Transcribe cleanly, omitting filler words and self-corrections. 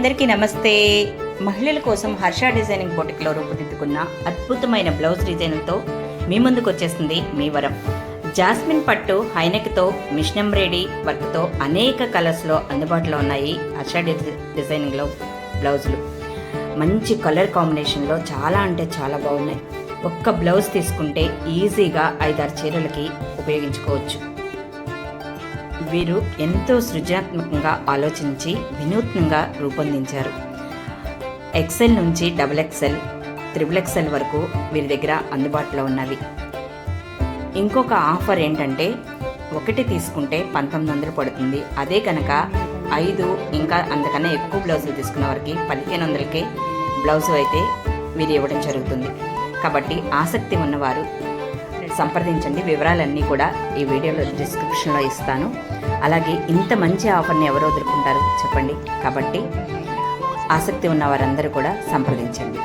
అందరికీ నమస్తే. మహిళల కోసం హర్ష డిజైనింగ్ బొటిక్లో రూపుదిద్దుకున్న అద్భుతమైన బ్లౌజ్ డిజైన్లతో మీ ముందుకు వచ్చేస్తుంది మీ వరం. జాస్మిన్ పట్టు హైనెక్తో మిషన్ ఎంబ్రాయిడరీ వర్క్తో అనేక కలర్స్లో అందుబాటులో ఉన్నాయి. హర్ష డిజైనింగ్లో బ్లౌజులు మంచి కలర్ కాంబినేషన్లో చాలా అంటే చాలా బాగున్నాయి. ఒక్క బ్లౌజ్ తీసుకుంటే ఈజీగా 5-6 చీరలకి ఉపయోగించుకోవచ్చు. వీరు ఎంతో సృజనాత్మకంగా ఆలోచించి వినూత్నంగా రూపొందించారు. XL నుంచి XXL, XXL వరకు వీరి దగ్గర అందుబాటులో ఉన్నవి. ఇంకొక ఆఫర్ ఏంటంటే ఒకటి తీసుకుంటే 1900 పడుతుంది. అదే కనుక 5 ఇంకా అంతకన్నా ఎక్కువ బ్లౌజులు తీసుకున్న వారికి 1500కే బ్లౌజు అయితే వీరు ఇవ్వడం జరుగుతుంది. కాబట్టి ఆసక్తి ఉన్నవారు సంప్రదించండి. వివరాలన్నీ కూడా ఈ వీడియోలో డిస్క్రిప్షన్లో ఇస్తాను. అలాగే ఇంత మంచి ఆఫర్ని ఎవరు వదులుకుంటారు చెప్పండి. కాబట్టి ఆసక్తి ఉన్న వారందరూ కూడా సంప్రదించండి.